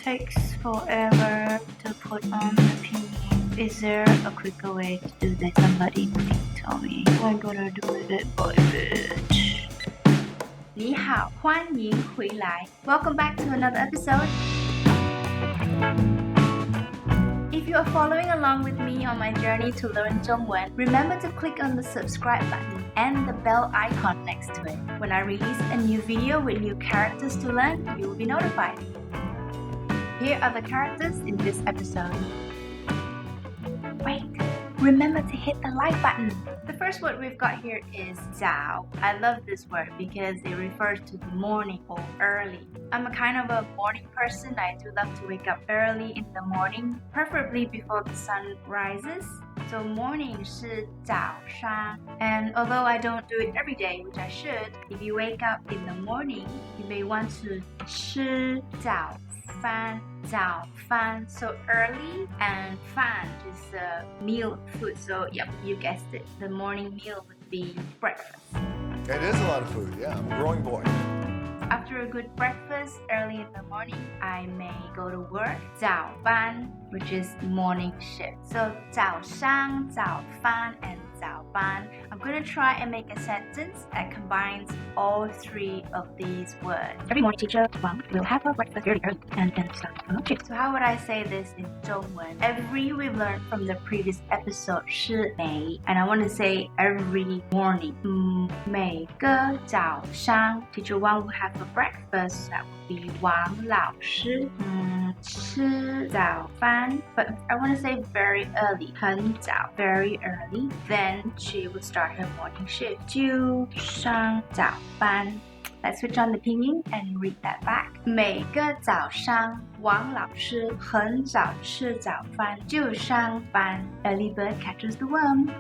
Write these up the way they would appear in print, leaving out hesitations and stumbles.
takes forever to put on the pinyin. Is there a quicker way to do this? Somebody please tell me. I'm gonna do it bit by bit. 你好，欢迎回来。Welcome back to another episode. If you are following along with me on my journey to learn 中文, remember to click on the subscribe button and the bell icon next to it. When I release a new video with new characters to learn, you will be notified. Here are the characters in this episode. Wait, remember to hit the like button. The first word we've got here is jiào. I love this word because it refers to the morning or early. I'm a kind of a morning person. I do love to wake up early in the morning, preferably before the sun rises. So morning 是早上. And although I don't do it every day, which I should, if you wake up in the morning, you may want to 吃早饭. 早饭, so early, and 饭 is a meal food. So yep, you guessed it. The morning meal would be breakfast. It is a lot of food, yeah. I'm a growing boy. After a good breakfast early in the morning, I may go to work. 早班, which is morning shift. So 早上, 早饭, and 早班. I'm going to try and make a sentence that combines all three of these words. Every morning, teacher Wang will have her breakfast very early and then start her shift. So how would I say this in 中文? Every we've learned from the previous episode 是每, and I want to say every morning. 每个早上 Teacher Wang will have a breakfast. That would be 王老师吃早饭. But I want to say very early. 很早 very early. Then she will start her morning shift. 就上早班. Let's switch on the pinyin and read that back. 每个早上王老师很早吃早饭就上班. Early bird catches the worm.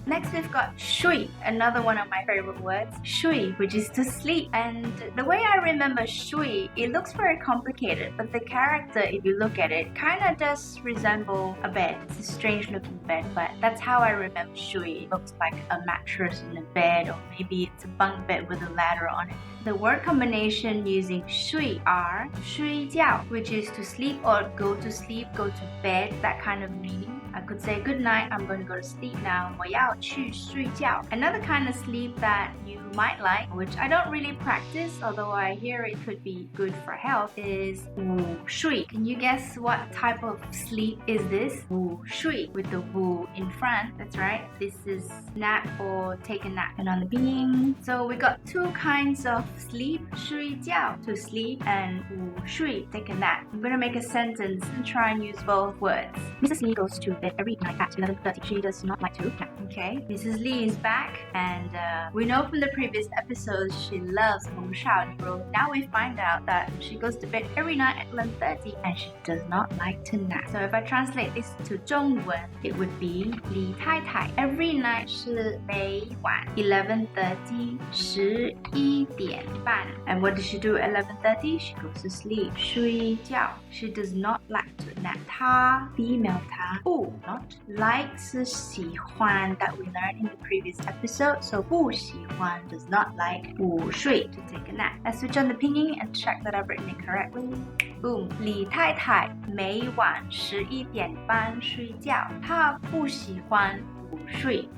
Next we've got shuì, another one of my favorite words. Shuì, which is to sleep. And the way I remember shuì, it looks very complicated, but the character, if you look at it, kind of does resemble a bed. It's a strange looking bed, but that's how I remember shuì. It looks like a mattress in a bed, or maybe it's a bunk bed with a ladder on it. The word combination using shuì are 睡觉, which is to sleep or go to sleep, go to bed, that kind of meaning. I could say good night, I'm going to go to sleep now. 我要去睡觉. Another kind of sleep that you might like, which I don't really practice, although I hear it could be good for health, is 午睡. Can you guess what type of sleep is this? 午睡 with the 午 in front. That's right. This is nap or take a nap. And on the pinyin. So we got two kinds of sleep. 睡觉 to sleep and 午睡 take a nap. I'm going to make a sentence and try and use both words. Mrs. Lee goes to bed every night at 11:30. She does not like to nap. Okay, Mrs. Lee is back, and we know from the previous episodes she loves 红烧牛肉. Now we find out that she goes to bed every night at 11:30 and she does not like to nap. So if I translate this to 中文, it would be 李太太 every night 是每晚 11:30 11点半. And what does she do at 11:30? She goes to sleep 睡觉. She does not like to nap. 她 female 她不 not like 是喜欢 that we learned in the previous episode. So 不喜欢 does not like 午睡 to take a nap. Let's switch on the pinyin and check that I've written it correctly. Boom. 李太太每晚11点半睡觉. 她不喜欢午睡.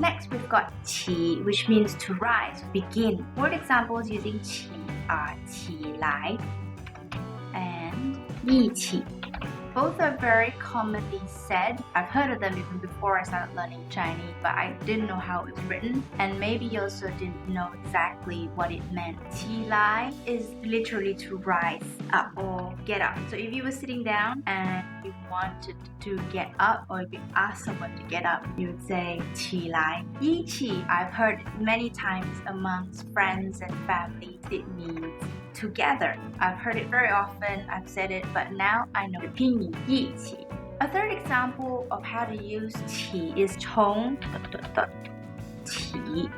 Next, we've got 起, which means to rise, begin. Word examples using 起 are 起来 and 一起. Both are very commonly said. I've heard of them even before I started learning Chinese, but I didn't know how it was written, and maybe you also didn't know exactly what it meant. 起来 is literally to rise up or get up. So if you were sitting down and you wanted to get up, or if you asked someone to get up, you would say 起来. 一起, I've heard it many times amongst friends and family. It means together. I've heard it very often, I've said it, but now I know the pinyin, 一起. A third example of how to use 起 is 从 起.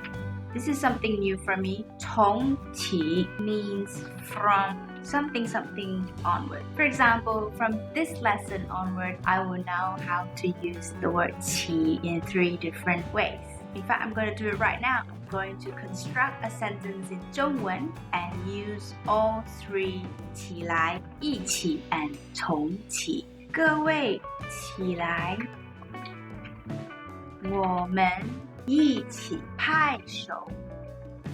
This is something new for me. 从起 means from something something onward. For example, from this lesson onward, I will know how to use the word qī in 3 different ways. In fact, I'm going to do it right now. I'm going to construct a sentence in 中文 and use all 3起来, 一起 and 重启。各位起来，我们一起拍手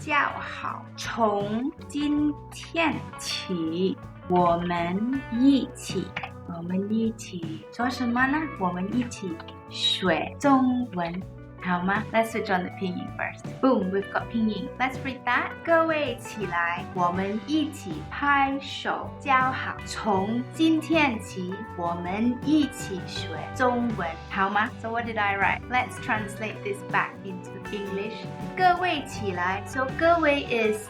叫好。从今天起，我们一起做什么呢？我们一起学中文。好吗？ Let's switch on the pinyin first. Boom, we've got pinyin. Let's read that. 各位起来，我们一起拍手叫好。从今天起，我们一起学中文，好吗？ So what did I write? Let's translate this back into English. 各位起来. So 各位 is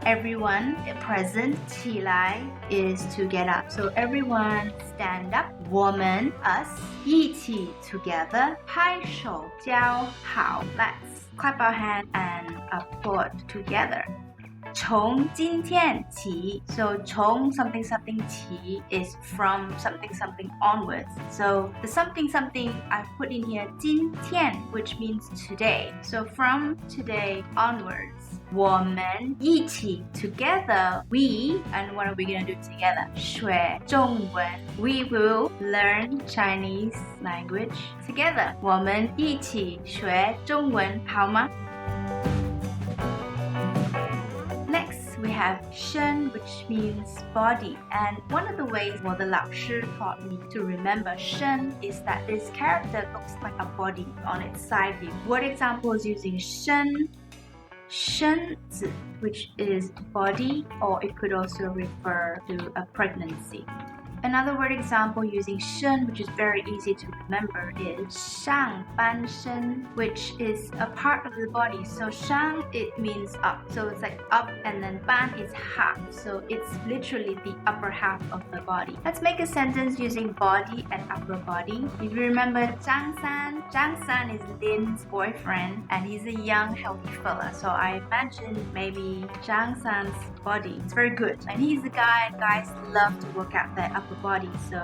everyone present. 起来 is to get up. So everyone stand up. 我们 us 一起 together. 拍手叫好. Let's clap our hand and applaud together. 从今天起 So 从 something something 起 is from something something onwards. So the something something I've put in here 今天 which means today. So from today onwards 我们一起 together we and what are we going to do together? 学中文 We will learn Chinese language together. 我们一起学中文好吗？ We have shēn, which means body, and one of the ways the 老师 taught me to remember shēn is that this character looks like a body on its side view. What example is using shēn? 身子 which is body, or it could also refer to a pregnancy. Another word example using shēn, which is very easy to remember, is 上半身, which is a part of the body. So 上 it means up, so it's like up, and then 半 is half, so it's literally the upper half of the body. Let's make a sentence using body and upper body. If you remember Zhang-San, Zhang-San is Lin's boyfriend, and he's a young, healthy fella. So I imagine maybe Zhang-San's body is very good, and he's a guy. Guys love to work out their upper body, so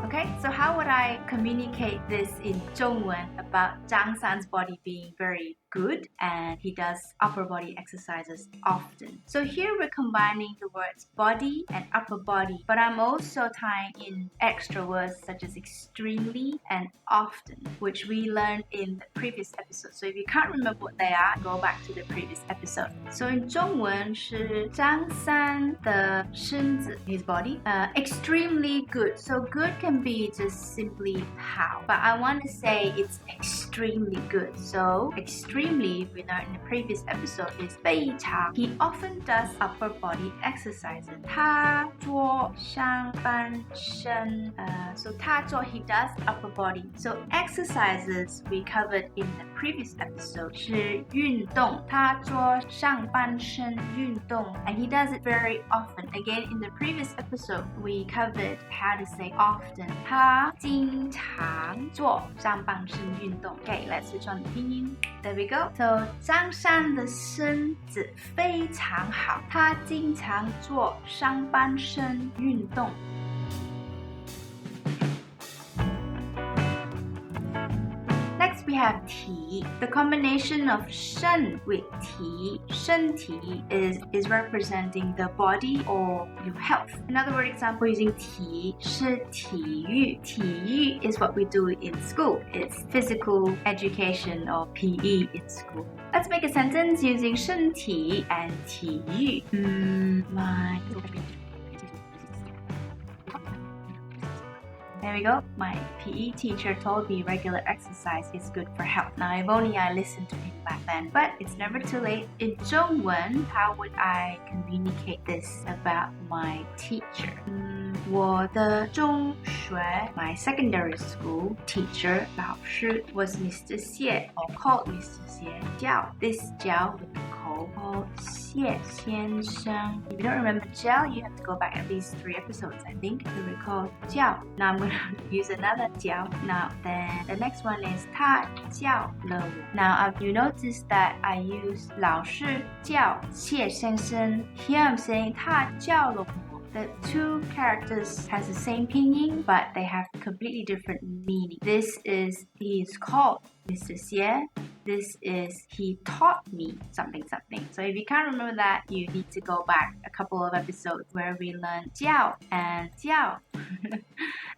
okay, so how would I communicate this in 中文 about Zhang-San's body being very good and he does upper body exercises often? So here we're combining the words body and upper body, but I'm also tying in extra words such as extremely and often, which we learned in the previous episode. So if you can't remember what they are, go back to the previous episode. So in 中文是张三的身子 his body, extremely good. So good can be just simply how, but I want to say it's extremely good. So extremely, we learned in the previous episode, is 非常. He often does upper body exercises. 他做上半身, so 他做 he does upper body. So exercises we covered in the previous episode 是运动. 他做上半身运动, and he does it very often. Again, in the previous episode, we covered how to say often. 他经常做上半身运动. Okay, let's switch on the pinyin. There we go. So 张三的身子非常好，他经常做上半身运动。Next we have 体. The combination of 身 with 体, 身体 is representing the body or your health. Another word example using 体是体育. 体育 is what we do in school. It's physical education or PE in school. Let's make a sentence using 身体 and 体育. There we go. My PE teacher told me regular exercise is good for health. Now, if only I listened to him back then. But it's never too late. In 中文, how would I communicate this about my teacher? 我的中学, my secondary school teacher, 老师 was Mr. Xie, or called Mr. Xie. Jiào. This jiào would be called 头 called 谢先生. If you don't remember jiào, you have to go back at least 3 episodes, I think, to recall jiào. Now I'm going to use another jiào. Now then the next one is 他叫了我. Now you notice that I use 老师叫谢先生. Here I'm saying 他叫了我. The two characters has the same pinyin, but they have completely different meaning. This is he is called Mr. Xie. This is he taught me something something. So if you can't remember that, you need to go back a couple of episodes where we learn jiào and jiào.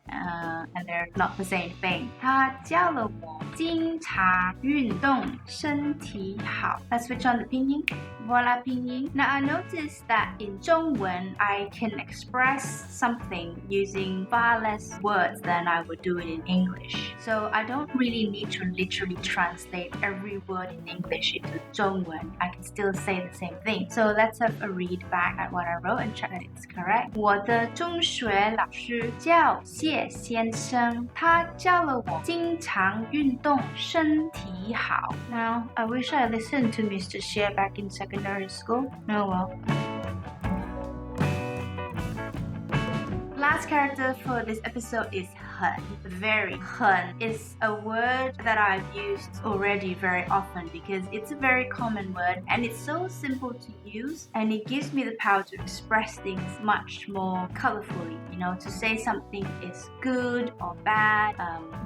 And they're not the same thing. 他教了我经常运动，身体好. Let's switch on the pinyin. Voila pinyin. Now I noticed that in 中文 I can express something using far less words than I would do it in English. So I don't really need to literally translate every word in English into 中文. I can still say the same thing. So let's have a read back at what I wrote and check that it's correct. 我的中学老师叫谢先生，他教了我经常运动，身体好. Now I wish I listened to Mr. Xie back in secondary school. Oh well. Last character for this episode is 很, very. 很 is a word that I've used already very often because it's a very common word and it's so simple to use and it gives me the power to express things much more colorfully. You know, to say something is good or bad,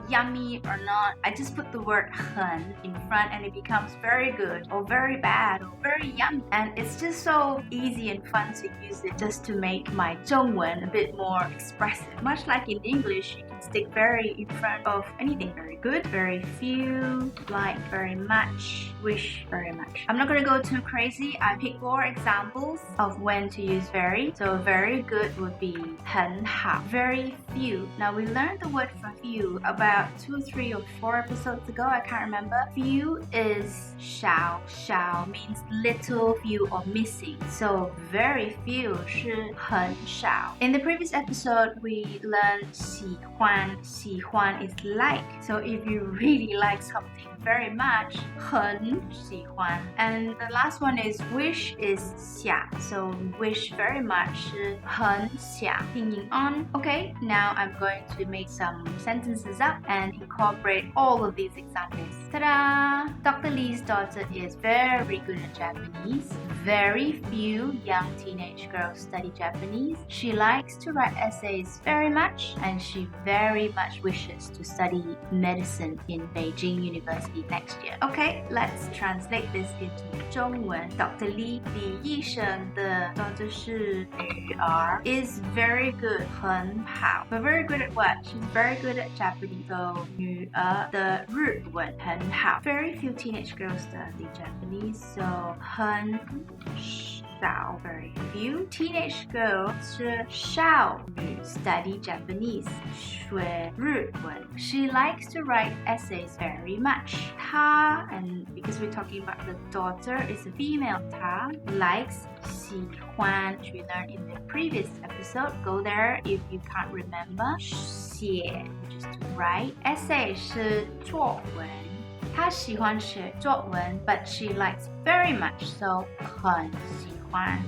yummy or not. I just put the word 很 in front and it becomes very good or very bad or very yummy. And it's just so easy and fun to use it just to make my 中文 a bit more expressive. Much like in English, you can stick very in front of anything. Very good, very few, like very much, wish very much. I'm not going to go too crazy. I picked 4 examples of when to use very. So very good would be 很好. Very few. Now we learned the word for few about 2, 3 or 4 episodes ago. I can't remember. Few is 少. 少 means little, few or missing. So very few 是很少. In the previous episode, we learned 喜欢. 喜欢 is like. So if you really like something very much, 很喜欢. And the last one is wish is 想. So wish very much 是很想. Pinyin on. Okay, now I'm going to make some sentences up and incorporate all of these examples. Ta-da! Dr. Lee's daughter is very good at Japanese. Very few young teenage girls study Japanese. She likes to write essays very much and she very much wishes to study medicine in Beijing University next year. Okay, let's translate this into 中文. Dr. Lee 李医生的 daughter 是女儿 is very good 很好. But very good at what? She's very good at Japanese. So 女儿的日文很好. Very few teenage girls study Japanese. So 很少 very few teenage girls 是少女 study Japanese 学日文. She likes to write essays very much. 她 and because we're talking about the daughter is a female 她 likes 喜欢 which we learned in the previous episode. Go there if you can't remember. 写 which is to write. Essay 是作文. 她喜欢写作文 but she likes very much so 很喜欢.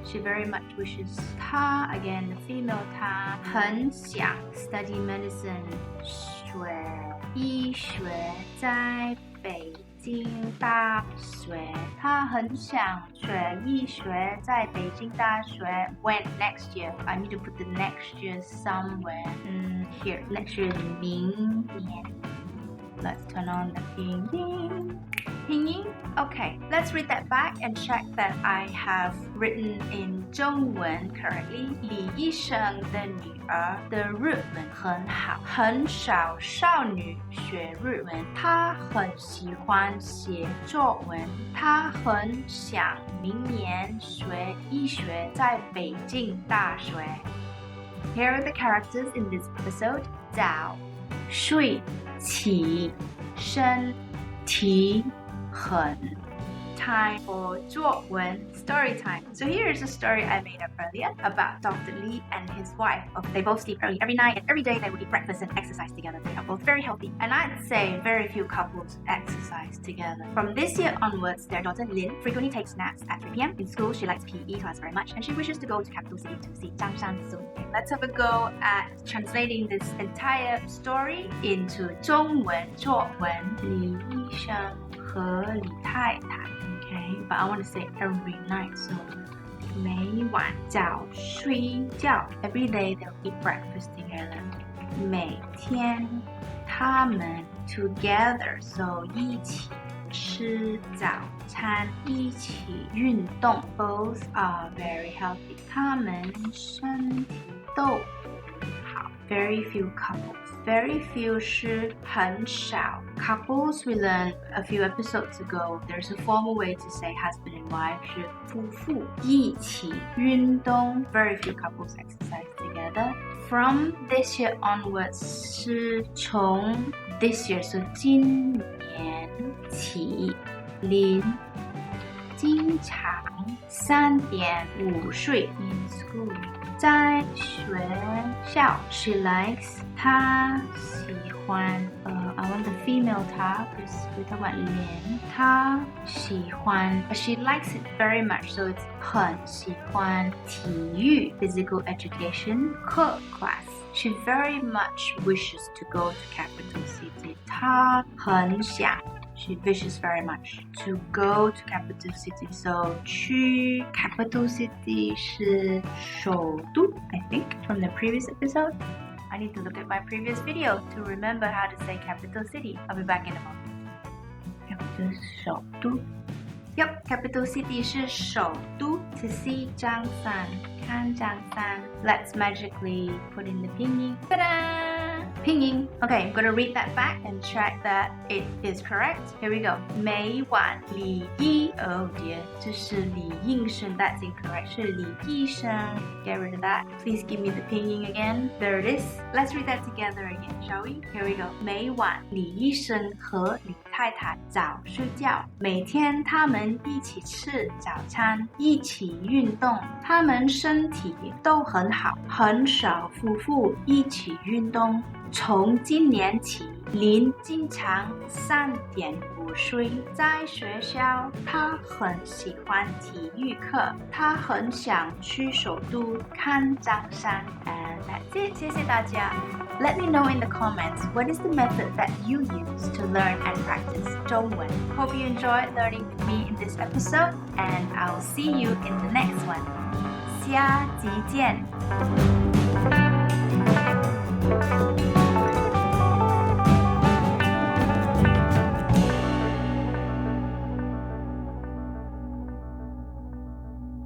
She very much wishes 她 again the female 她很想 study medicine 学医学在北京大学. 她很想学医学在北京大学 when next year. I need to put the next year somewhere. Here, next year is 明年. Let's turn on the pinyin. Pinyin? Okay, let's read that back and check that I have written in 中文 correctly. 李医生的女儿的日文很好，很少少女学日文。她很喜欢写作文，她很想明年学医学在北京大学。Here are the characters in this episode. 早 shuì 起身提很 time for 作文 story time. So here is a story I made up earlier about Dr. Li and his wife. They both sleep early every night and every day they would eat breakfast and exercise together. They are both very healthy. And I'd say very few couples exercise together. From this year onwards, their daughter Lin frequently takes naps at 3 p.m. In school, she likes PE class very much and she wishes to go to capital city to see Zhang-San soon. Let's have a go at translating this entire story into 中文作文李医生和李太太 Okay, but I want to say every night, so 每晚早睡觉 Every day they'll eat breakfast together 每天他们 together, so 一起吃早餐一起运动 Both are very healthy 他们身体都好 Very few couples Very few 是很少 Couples we learned a few episodes ago There's a formal way to say husband and wife 是夫妇一起运动 Very few couples exercise together From this year onwards 是从 This year, so 今年起林经常3点午睡 in school 在学校 She likes 她喜欢I want the female ta because we talk about 连她喜欢 She likes it very much so it's 很喜欢体育 physical education 课 class She very much wishes to go to capital city 她很想She wishes very much to go to capital city. So 去 capital city 是首都 I think from the previous episode. I need to look at my previous video to remember how to say capital city. I'll be back in a moment. Capital 首都 Yep, capital city 是首都 To see Zhang-San 看 Zhang-San Let's magically put in the pinyin Ta-da! Pinyin Okay, I'm gonna read that back and check that it is correct. Here we go 每晚李医 Oh dear 这是李应生 That's incorrect 是李医生 Get rid of that Please give me the pinyin again There it is Let's read that together again, shall we? Here we go 每晚李医生和李太太早睡觉每天他们一起吃早餐一起运动他们身体都很好很少夫妇一起运动从今年起林经常3点午睡在学校他很喜欢体育课他很想去首都看张山 And that's it 谢谢大家 Let me know in the comments what is the method that you use to learn and practice 中文 Hope you enjoyed learning with me in this episode and I'll see you in the next one 下集见